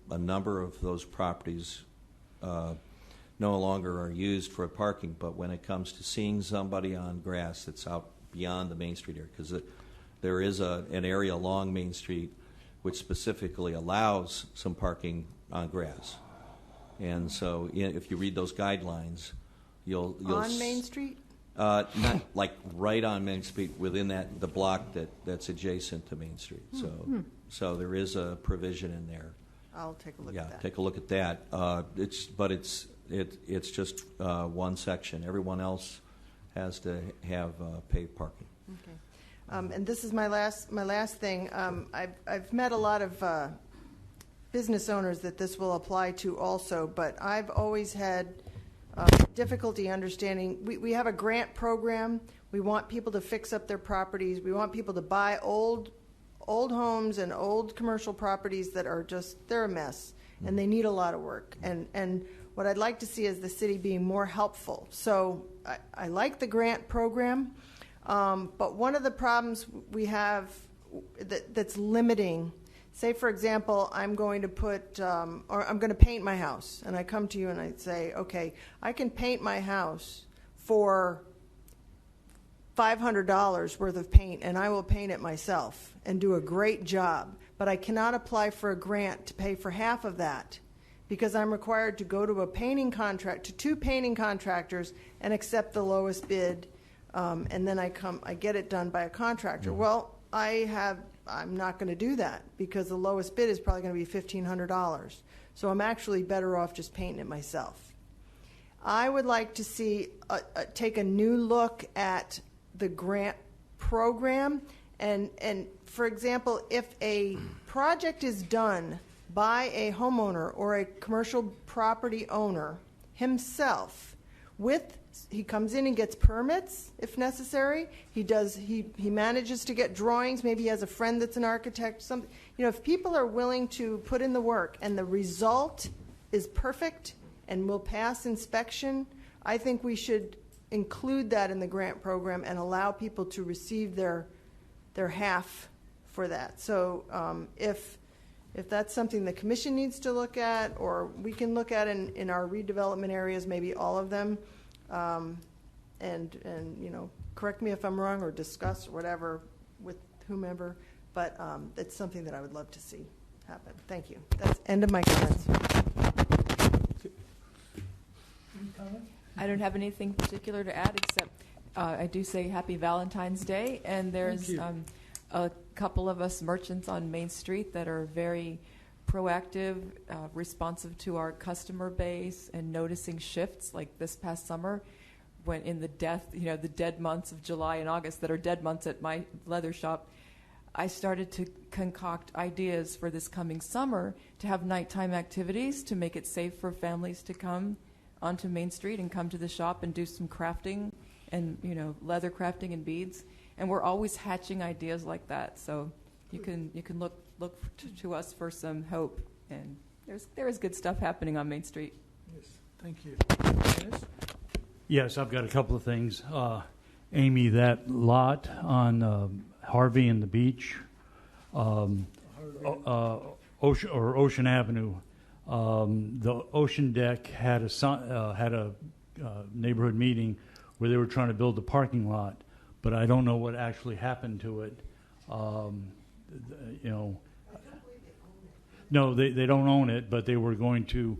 a number of those properties no longer are used for parking. But when it comes to seeing somebody on grass that's out beyond the Main Street area, because there is an area along Main Street which specifically allows some parking on grass. And so if you read those guidelines, you'll on Main Street? Not like right on Main Street, within the block that's adjacent to Main Street. So there is a provision in there. I'll take a look Yeah, at that. take a look at that. It's just one section. Everyone else has to have paved parking. Okay. And this is my last thing. I've met a lot of business owners that this will apply to also, but I've always had difficulty understanding. We have a grant program. We want people to fix up their properties. We want people to buy old homes and old commercial properties that are they're a mess, and they need a lot of work. And what I'd like to see is the city being more helpful. So I like the grant program, but one of the problems we have that's limiting, say, for example, I'm going to or I'm going to paint my house, and I come to you and I say, okay, I can paint my house for $500 worth of paint, and I will paint it myself and do a great job. But I cannot apply for a grant to pay for half of that, because I'm required to go to to two painting contractors and accept the lowest bid, and then I get it done by a contractor. Well, I'm not going to do that, because the lowest bid is probably going to be $1,500. So I'm actually better off just painting it myself. I would like to see take a new look at the grant program, and for example, if a project is done by a homeowner or a commercial property owner himself, he comes in and gets permits if necessary. He manages to get drawings. Maybe he has a friend that's an architect. Something, if people are willing to put in the work and the result is perfect and will pass inspection, I think we should include that in the grant program and allow people to receive their half for that. So if that's something the commission needs to look at, or we can look at in our redevelopment areas, maybe all of them, and correct me if I'm wrong, or discuss or whatever with whomever, but it's something that I would love to see happen. Thank you. That's end of my comments. I don't have anything particular to add, except I do say Happy Valentine's Day, and there's a couple of us merchants on Main Street that are very proactive, responsive to our customer base, and noticing shifts. Like this past summer, when in the dead months of July and August that are dead months at my leather shop, I started to concoct ideas for this coming summer to have nighttime activities to make it safe for families to come onto Main Street and come to the shop and do some crafting and leather crafting and beads. And we're always hatching ideas like that. So you can look to us for some hope. And there is good stuff happening on Main Street. Yes, thank you. Yes? Yes, I've got a couple of things. Amy, that lot on Harvey and the Beach, Ocean Avenue, the Ocean Deck had a neighborhood meeting where they were trying to build a parking lot, but I don't know what actually happened to it. No, they don't own it, but they were going to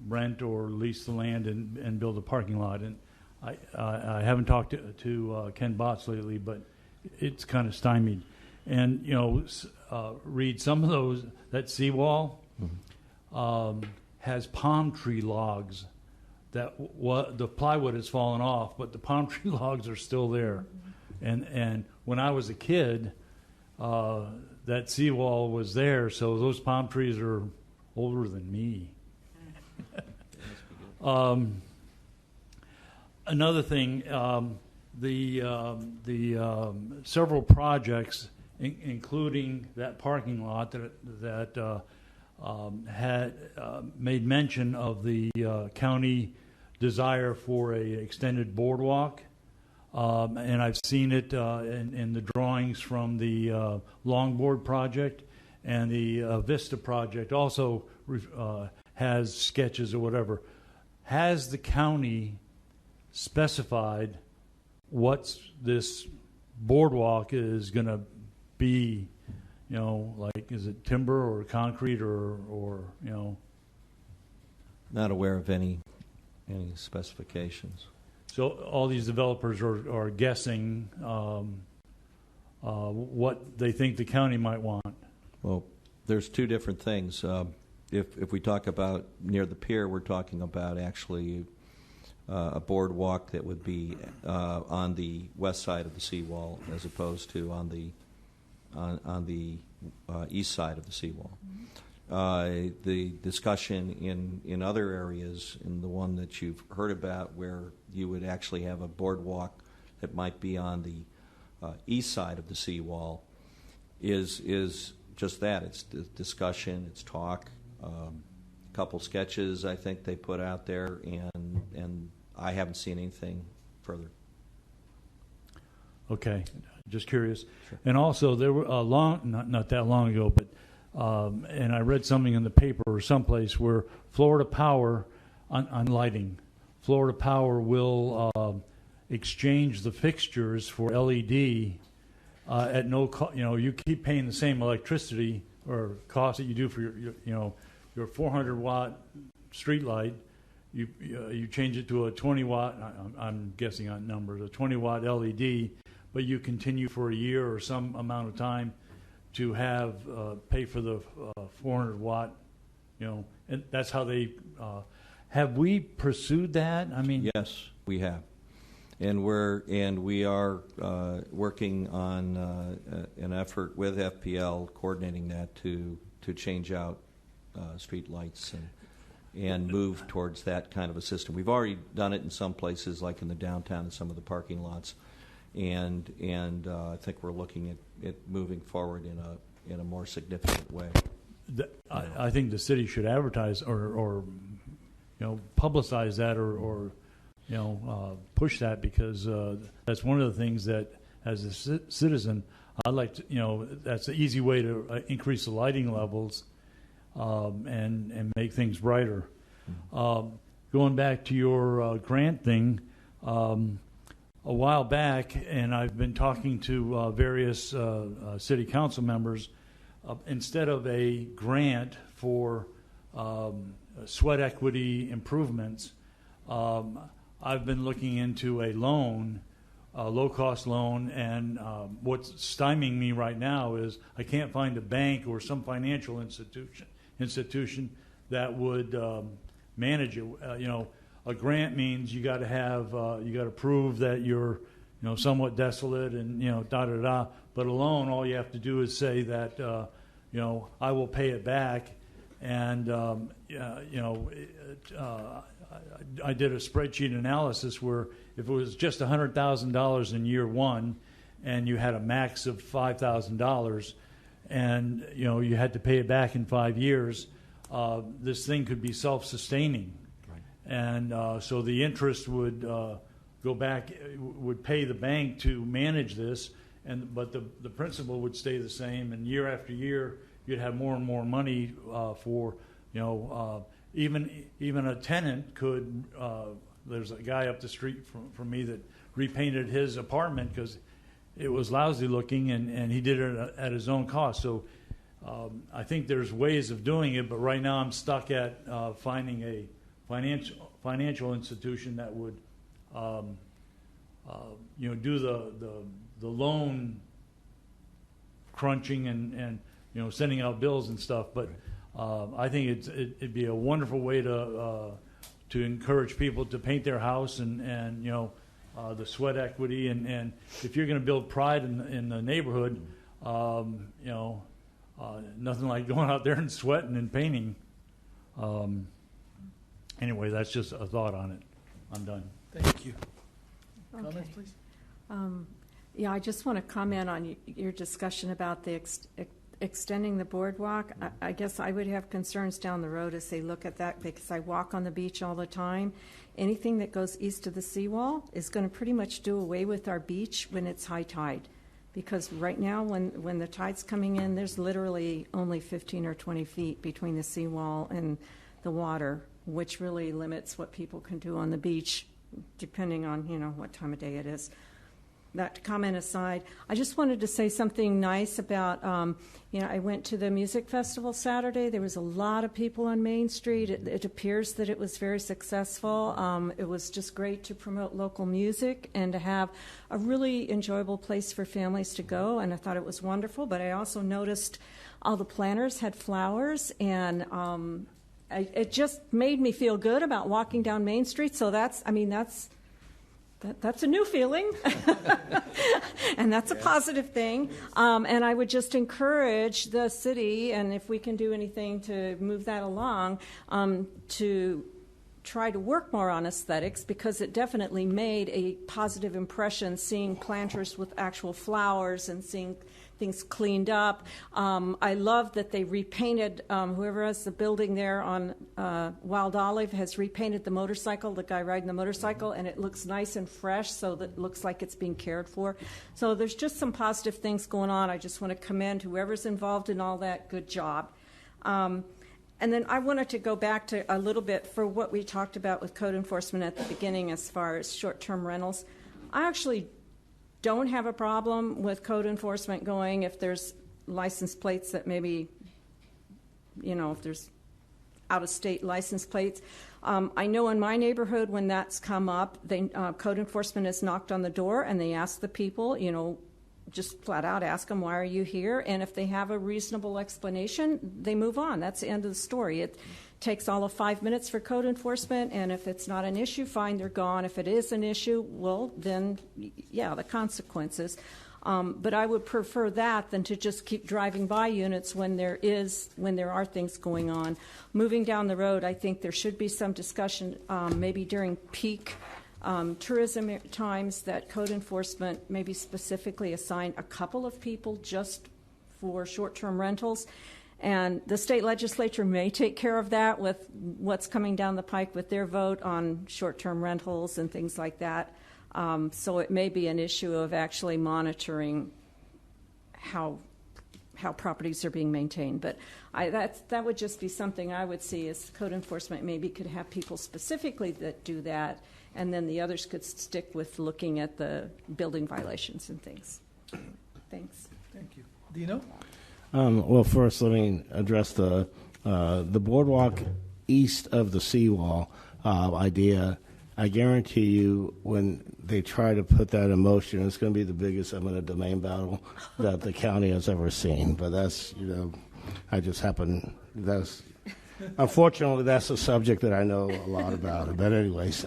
rent or lease the land and build a parking lot. And I haven't talked to Ken Botts lately, but it's kind of stymied. And Reed, some of that seawall has palm tree logs. The plywood has fallen off, but the palm tree logs are still there. And when I was a kid, that seawall was there, so those palm trees are older than me. Another thing, the several projects including that parking lot that had made mention of the county desire for a extended boardwalk. And I've seen it in the drawings from the Longboard project, and the Vista project also has sketches or whatever. Has the county specified what this boardwalk is going to be? You know, like, is it timber or concrete or you know? Not aware of any specifications. So all these developers are guessing what they think the county might want. Well, there's two different things. If we talk about near the pier, we're talking about actually a boardwalk that would be on the west side of the seawall, as opposed to on the east side of the seawall. The discussion in other areas, in the one that you've heard about, where you would actually have a boardwalk that might be on the east side of the seawall, is just that. It's discussion, it's talk. A couple sketches I think they put out there, and I haven't seen anything further. Okay, just curious. Sure. And also, there were not that long ago, but and I read something in the paper or someplace where Florida Power on lighting, Florida Power will exchange the fixtures for LED at no cost. You know, you keep paying the same electricity or cost that you do for your 400 watt street light. You change it to a 20 watt. I'm guessing on numbers, a 20 watt LED, but you continue for a year or some amount of time to have pay for the 400 watt. You know, and that's how they. Have we pursued that? I mean, yes, we have, and we are working on an effort with FPL coordinating that to change out street lights and move towards that kind of a system. We've already done it in some places, like in the downtown and some of the parking lots, and I think we're looking at moving forward in a more significant way. I think the city should advertise or publicize that or push that, because that's one of the things that, as a citizen, I'd like to, that's an easy way to increase the lighting levels and make things brighter. Going back to your grant thing, a while back, and I've been talking to various city council members, instead of a grant for sweat equity improvements, I've been looking into a loan, a low-cost loan, and what's stymieing me right now is I can't find a bank or some financial institution that would manage it. A grant means you got to have you got to prove that you're somewhat desolate and da da da. But a loan, all you have to do is say that I will pay it back, and I did a spreadsheet analysis where if it was just $100,000 in year one, and you had a max of $5,000, and you had to pay it back in 5 years, this thing could be self-sustaining. Right. And so the interest would go back, would pay the bank to manage this, but the principal would stay the same, and year after year you'd have more and more money for even a tenant could. There's a guy up the street from me that repainted his apartment because it was lousy looking, and he did it at his own cost. So I think there's ways of doing it, but right now I'm stuck at finding a financial institution that would do the loan crunching and sending out bills and stuff. But I think it'd be a wonderful way to encourage people to paint their house and the sweat equity, and if you're going to build pride in the neighborhood, nothing like going out there and sweating and painting. Anyway, that's just a thought on it. I'm done. Thank you. Okay. Comments, please. Yeah, I just want to comment on your discussion about the extending the boardwalk. I guess I would have concerns down the road as they look at that, because I walk on the beach all the time. Anything that goes east of the seawall is going to pretty much do away with our beach when it's high tide. Because right now, when the tide's coming in, there's literally only 15 or 20 feet between the seawall and the water, which really limits what people can do on the beach, depending on, what time of day it is. That comment aside, I just wanted to say something nice about, I went to the music festival Saturday. There was a lot of people on Main Street. It appears that it was very successful. It was just great to promote local music and to have a really enjoyable place for families to go, and I thought it was wonderful. But I also noticed all the planters had flowers, and it just made me feel good about walking down Main Street. So that's a new feeling, and that's a positive thing. And I would just encourage the city, and if we can do anything to move that along, to try to work more on aesthetics, because it definitely made a positive impression seeing planters with actual flowers and seeing things cleaned up. I love that they repainted, whoever has the building there on Wild Olive has repainted the motorcycle, the guy riding the motorcycle, and it looks nice and fresh, so that it looks like it's being cared for. So there's just some positive things going on. I just want to commend whoever's involved in all that. Good job. And then I wanted to go back to a little bit for what we talked about with code enforcement at the beginning as far as short-term rentals. I actually don't have a problem with code enforcement going if there's license plates that maybe, if there's out-of-state license plates. I know in my neighborhood when that's come up, code enforcement has knocked on the door and they ask the people, just flat out ask them, why are you here? And if they have a reasonable explanation, they move on. That's the end of the story. It takes all of 5 minutes for code enforcement, and if it's not an issue, fine, they're gone. If it is an issue, well, then, yeah, the consequences. But I would prefer that than to just keep driving by units when there are things going on. Moving down the road, I think there should be some discussion, maybe during peak tourism times, that code enforcement maybe specifically assign a couple of people just for short-term rentals. And the state legislature may take care of that with what's coming down the pike with their vote on short-term rentals and things like that. So it may be an issue of actually monitoring how properties are being maintained. But that would just be something I would see as code enforcement maybe could have people specifically that do that, and then the others could stick with looking at the building violations and things. Thanks. Thank you. Dino? Well, first, let me address the boardwalk east of the seawall idea. I guarantee you, when they try to put that in motion, it's going to be the biggest eminent domain battle that the county has ever seen. But that's, unfortunately, that's a subject that I know a lot about. But anyways,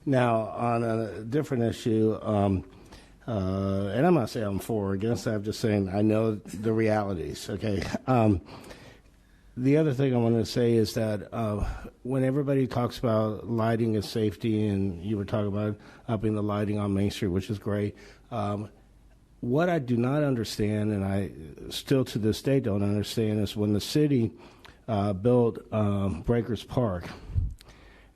now on a different issue, and I'm not saying I'm for or against that, I'm just saying I know the realities, okay? The other thing I wanted to say is that when everybody talks about lighting and safety, and you were talking about upping the lighting on Main Street, which is great, what I do not understand, and I still to this day don't understand, is when the city built Breakers Park,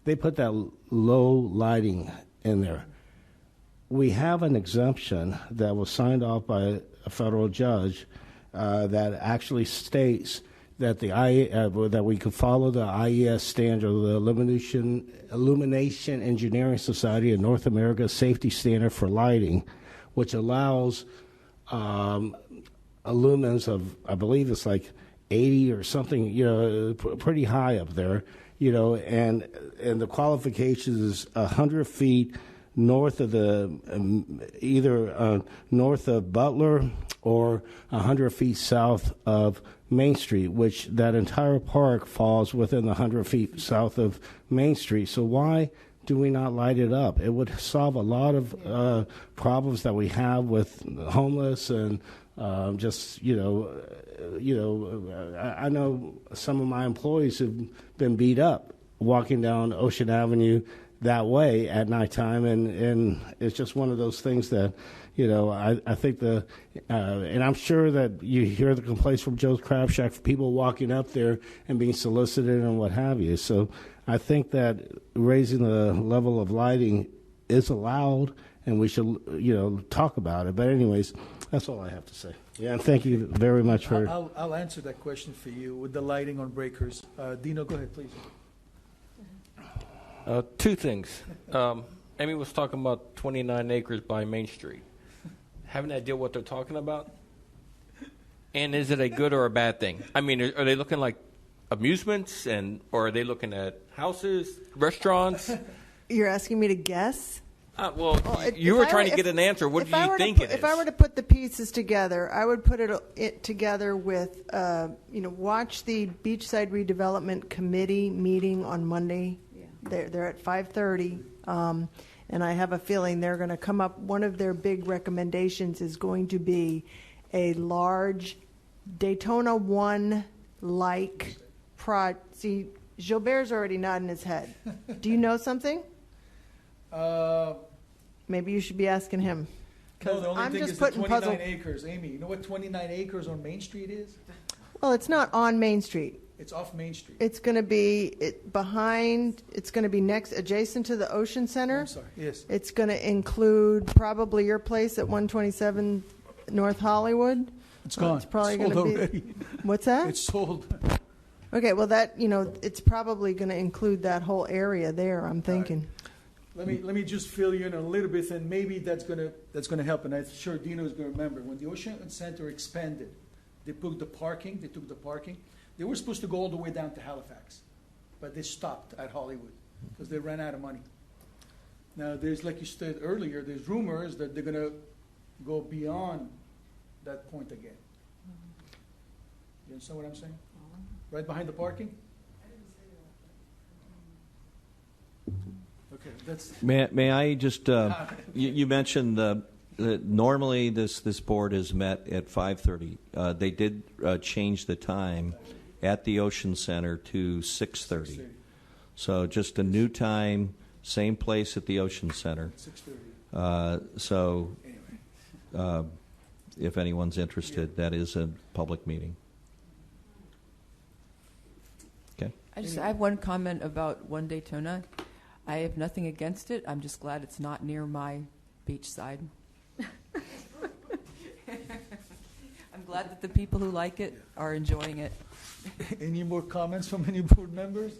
they put that low lighting in there. We have an exemption that was signed off by a federal judge that actually states that that we could follow the IES standard, the Illumination Engineering Society of North America safety standard for lighting, which allows lumens of, I believe it's like 80 or something, pretty high up there, and the qualifications is 100 feet north of either north of Butler or 100 feet south of Main Street, which that entire park falls within the 100 feet south of Main Street. So why do we not light it up? It would solve a lot of problems that we have with homeless and I know some of my employees have been beat up walking down Ocean Avenue that way at nighttime, and it's just one of those things that, I think and I'm sure that you hear the complaints from Joe's Crab Shack for people walking up there and being solicited and what have you. So I think that raising the level of lighting is allowed, and we should, talk about it. But anyways, that's all I have to say. Yeah, and thank you very much for... I'll answer that question for you with the lighting on breakers. Dino, go ahead, please. Two things. Amy was talking about 29 acres by Main Street. Have an idea what they're talking about? And is it a good or a bad thing? I mean, are they looking like amusements, or are they looking at houses, restaurants? You're asking me to guess? You were trying to get an answer. What do you think it is? If I were to put the pieces together, I would put it together with, watch the Beachside Redevelopment Committee meeting on Monday. Yeah. They're at 5:30, and I have a feeling they're going to come up. One of their big recommendations is going to be a large Daytona 1-like project. See, Gilbert's already nodding his head. Do you know something? Maybe you should be asking him. No, the only I'm thing just is the putting 29 acres. Amy, you know what 29 acres on Main Street is? Well, it's not on Main Street. It's off Main Street. It's going to be behind. It's going to be adjacent to the Ocean Center. I'm sorry. Yes. It's going to include probably your place at 127 North Hollywood. It's gone. It's probably sold going to be. already. What's that? It's sold. Okay. Well, it's probably going to include that whole area there. I'm thinking. Let me just fill you in a little bit, and maybe that's gonna help. And I'm sure Dino is going to remember when the Ocean Center expanded. They took the parking. They were supposed to go all the way down to Halifax, but they stopped at Hollywood because they ran out of money. Now, there's, like you said earlier, there's rumors that they're going to go beyond that point again. You understand what I'm saying? Right behind the parking? Okay, that's... May I just, you mentioned normally this board is met at 5:30. They did change the time at the Ocean Center to 6:30. So just a new time, same place at the Ocean Center. 6:30. If anyone's interested, that is a public meeting. Okay. I have one comment about One Daytona. I have nothing against it. I'm just glad it's not near my beachside. I'm glad that the people who like it are enjoying it. Any more comments from any board members?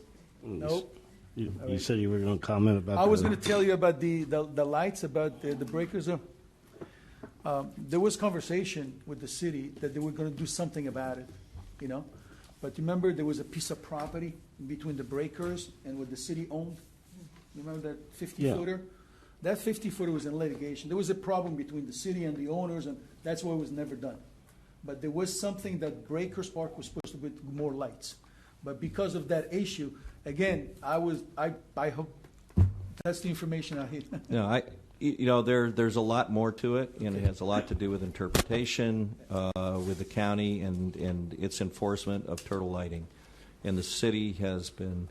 Nope. You said you were going to comment about. I was going to tell you about the lights, about the breakers. There was conversation with the city that they were going to do something about it, But remember, there was a piece of property between the breakers and what the city owned. You remember that 50-footer? Yeah. That 50-footer was in litigation. There was a problem between the city and the owners, and that's why it was never done. But there was something that Breakers Park was supposed to be more lights. But because of that issue, again, I hope that's the information I had. No, there's a lot more to it, and it has a lot to do with interpretation with the county and its enforcement of turtle lighting. And the city has been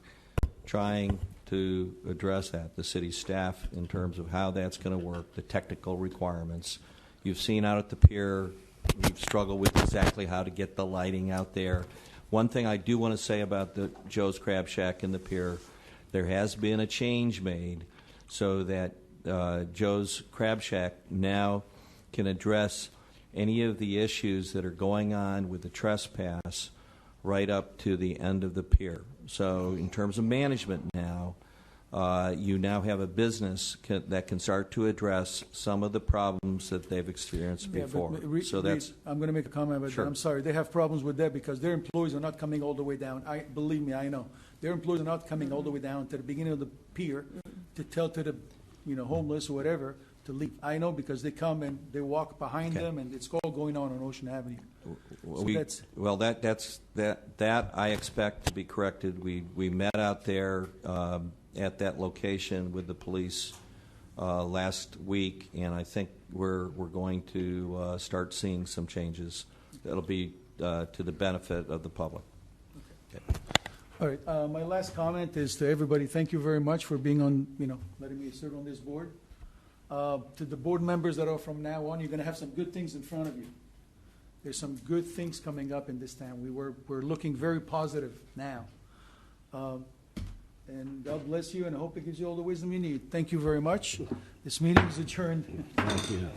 trying to address that, the city staff, in terms of how that's going to work, the technical requirements. You've seen out at the pier, we've struggled with exactly how to get the lighting out there. One thing I do want to say about the Joe's Crab Shack and the pier, there has been a change made so that Joe's Crab Shack now can address any of the issues that are going on with the trespass right up to the end of the pier. So in terms of management now, you now have a business that can start to address some of the problems that they've experienced before. So that's. I'm going to make a comment about that. I'm sorry. They have problems with that because their employees are not coming all the way down. Believe me, I know. Their employees are not coming all the way down to the beginning of the pier to tell to the homeless or whatever to leave. I know because they come and they walk behind them, and it's all going on Ocean Avenue. That I expect to be corrected. We met out there at that location with the police last week, and I think we're going to start seeing some changes that'll be to the benefit of the public. Okay. All right, my last comment is to everybody, thank you very much for being on, letting me serve on this board. To the board members that are from now on, you're going to have some good things in front of you. There's some good things coming up in this town. We're looking very positive now. And God bless you, and I hope it gives you all the wisdom you need. Thank you very much. This meeting is adjourned. Thank you.